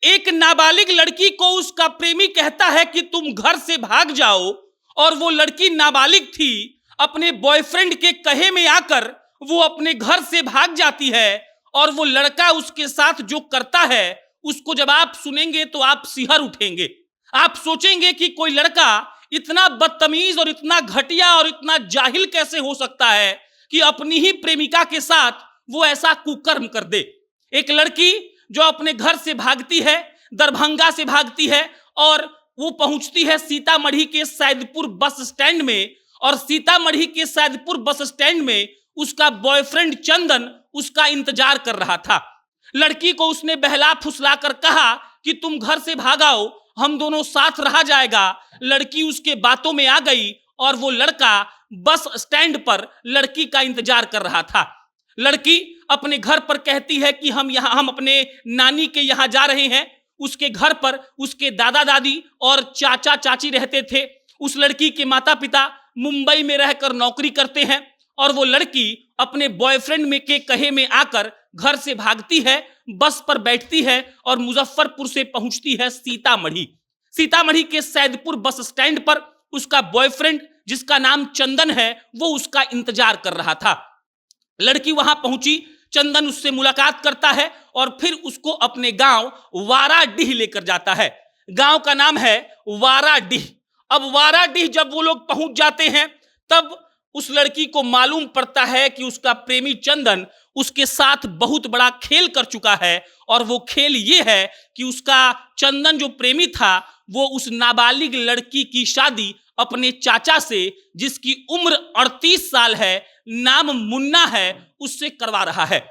एक नाबालिग लड़की को उसका प्रेमी कहता है कि तुम घर से भाग जाओ, और वो लड़की नाबालिग थी, अपने बॉयफ्रेंड के कहे में आकर वो अपने घर से भाग जाती है, और वो लड़का उसके साथ जो करता है उसको जब आप सुनेंगे तो आप सिहर उठेंगे। आप सोचेंगे कि कोई लड़का इतना बदतमीज और इतना घटिया और इतना जाहिल कैसे हो सकता है कि अपनी ही प्रेमिका के साथ वो ऐसा कुकर्म कर दे। एक लड़की जो अपने घर से भागती है, दरभंगा से भागती है, और वो पहुंचती है सीतामढ़ी के सैदपुर बस स्टैंड में, और सीतामढ़ी के सैदपुर बस स्टैंड में उसका बॉयफ्रेंड चंदन उसका इंतजार कर रहा था। लड़की को उसने बहला फुसला कर कहा कि तुम घर से भागाओ, हम दोनों साथ रहा जाएगा। लड़की उसके बातों में आ गई और वो लड़का बस स्टैंड पर लड़की का इंतजार कर रहा था। लड़की अपने घर पर कहती है कि हम अपने नानी के यहाँ जा रहे हैं। उसके घर पर उसके दादा दादी और चाचा चाची रहते थे। उस लड़की के माता पिता मुंबई में रहकर नौकरी करते हैं, और वो लड़की अपने बॉयफ्रेंड में के कहे में आकर घर से भागती है, बस पर बैठती है और मुजफ्फरपुर से पहुंचती है सीतामढ़ी। सीतामढ़ी के सैदपुर बस स्टैंड पर उसका बॉयफ्रेंड, जिसका नाम चंदन है, वो उसका इंतजार कर रहा था। लड़की वहां पहुंची, चंदन उससे मुलाकात करता है और फिर उसको अपने गांव वाराडीह लेकर जाता है। गांव का नाम है वाराडीह। अब वाराडीह जब वो लोग पहुंच जाते हैं, तब उस लड़की को मालूम पड़ता है कि उसका प्रेमी चंदन उसके साथ बहुत बड़ा खेल कर चुका है, और वो खेल ये है कि उसका चंदन जो प्रेमी था वो उस नाबालिग लड़की की शादी अपने चाचा से, जिसकी उम्र 38 साल है, नाम मुन्ना है, उससे करवा रहा है।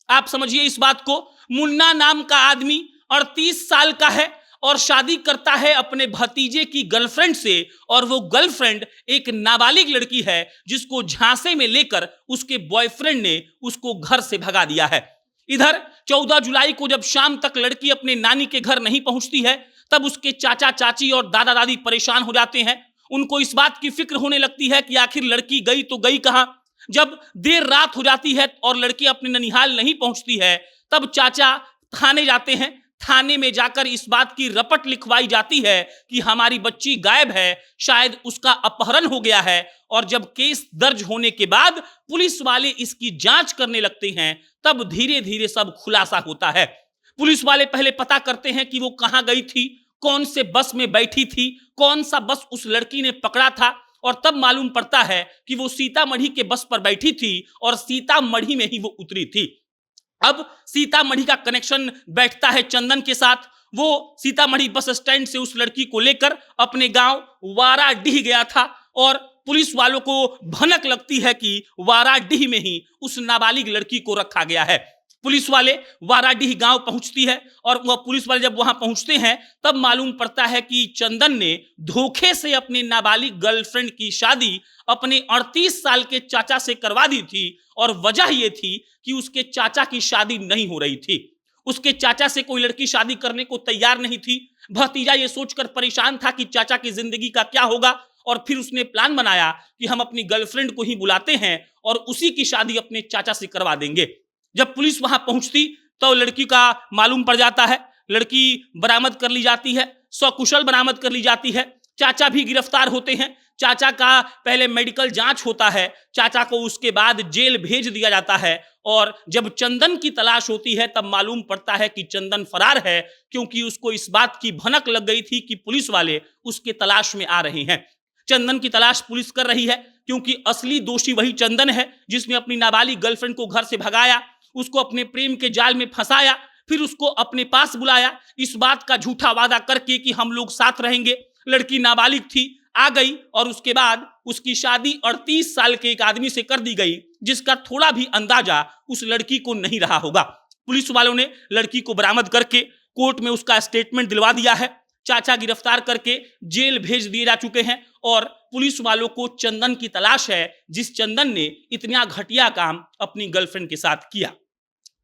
आप समझिए इस बात को। मुन्ना नाम का आदमी 38 साल का है और शादी करता है अपने भतीजे की गर्लफ्रेंड से, और वो गर्लफ्रेंड एक नाबालिग लड़की है जिसको झांसे में लेकर उसके बॉयफ्रेंड ने उसको घर से भगा दिया है। इधर 14 जुलाई को जब शाम तक लड़की अपने नानी के घर नहीं पहुंचती है, तब उसके चाचा चाची और दादा दादी परेशान हो जाते हैं। उनको इस बात की फिक्र होने लगती है कि आखिर लड़की गई तो गई कहां। जब देर रात हो जाती है और लड़की अपने ननिहाल नहीं पहुंचती है, तब चाचा थाने जाते हैं। थाने में जाकर इस बात की रपट लिखवाई जाती है कि हमारी बच्ची गायब है, शायद उसका अपहरण हो गया है। और जब केस दर्ज होने के बाद पुलिस वाले इसकी जांच करने लगते हैं, तब धीरे धीरे सब खुलासा होता है। पुलिस वाले पहले पता करते हैं कि वो कहां गई थी, कौन से बस में बैठी थी, कौन सा बस उस लड़की ने पकड़ा था, और तब मालूम पड़ता है कि वो सीतामढ़ी के बस पर बैठी थी और सीतामढ़ी में ही वो उतरी थी। अब सीतामढ़ी का कनेक्शन बैठता है चंदन के साथ। वो सीतामढ़ी बस स्टैंड से उस लड़की को लेकर अपने गांव वाराडीह गया था, और पुलिस वालों को भनक लगती है कि वाराडीह में ही उस नाबालिग लड़की को रखा गया है। पुलिस वाले वाराडीह गांव पहुंचती है, और वह पुलिस वाले जब वहां पहुंचते हैं तब मालूम पड़ता है कि चंदन ने धोखे से अपने नाबालिग गर्लफ्रेंड की शादी अपने 38 साल के चाचा से करवा दी थी, और वजह यह थी कि उसके चाचा की शादी नहीं हो रही थी। उसके चाचा से कोई लड़की शादी करने को तैयार नहीं थी। भतीजा ये सोचकर परेशान था कि चाचा की जिंदगी का क्या होगा, और फिर उसने प्लान बनाया कि हम अपनी गर्लफ्रेंड को ही बुलाते हैं और उसी की शादी अपने चाचा से करवा देंगे। जब पुलिस वहां पहुंचती तो लड़की का मालूम पड़ जाता है। लड़की बरामद कर ली जाती है, सकुशल बरामद कर ली जाती है। चाचा भी गिरफ्तार होते हैं। चाचा का पहले मेडिकल जांच होता है, चाचा को उसके बाद जेल भेज दिया जाता है, और जब चंदन की तलाश होती है तब मालूम पड़ता है कि चंदन फरार है, क्योंकि उसको इस बात की भनक लग गई थी कि पुलिस वाले उसके तलाश में आ रहे हैं। चंदन की तलाश पुलिस कर रही है, क्योंकि असली दोषी वही चंदन है जिसने अपनी नाबालिग गर्लफ्रेंड को घर से भगाया, उसको अपने प्रेम के जाल में फंसाया, फिर उसको अपने पास बुलाया इस बात का झूठा वादा करके कि हम लोग साथ रहेंगे। लड़की नाबालिग थी, आ गई, और उसके बाद उसकी शादी 38 साल के एक आदमी से कर दी गई, जिसका थोड़ा भी अंदाजा उस लड़की को नहीं रहा होगा। पुलिस वालों ने लड़की को बरामद करके कोर्ट में उसका स्टेटमेंट दिलवा दिया है। चाचा गिरफ्तार करके जेल भेज दिए जा चुके हैं, और पुलिस वालों को चंदन की तलाश है, जिस चंदन ने इतना घटिया काम अपनी गर्लफ्रेंड के साथ किया।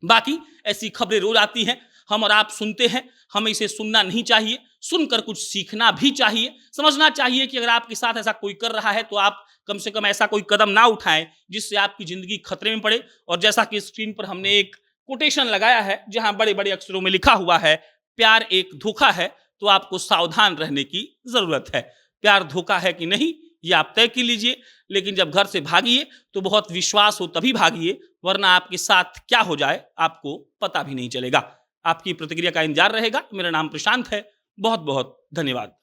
बाकी ऐसी खबरें रोज आती हैं, हम और आप सुनते हैं। हमें इसे सुनना नहीं चाहिए, सुनकर कुछ सीखना भी चाहिए। समझना चाहिए कि अगर आपके साथ ऐसा कोई कर रहा है तो आप कम से कम ऐसा कोई कदम ना उठाएं जिससे आपकी जिंदगी खतरे में पड़े। और जैसा कि स्क्रीन पर हमने एक कोटेशन लगाया है, जहां बड़े बड़े अक्षरों में लिखा हुआ है, प्यार एक धोखा है, तो आपको सावधान रहने की जरूरत है। प्यार धोखा है कि नहीं, ये आप तय कर लीजिए। लेकिन जब घर से भागिए तो बहुत विश्वास हो तभी भागिए, वरना आपके साथ क्या हो जाए आपको पता भी नहीं चलेगा। आपकी प्रतिक्रिया का इंतजार रहेगा। मेरा नाम प्रशांत है। बहुत बहुत धन्यवाद।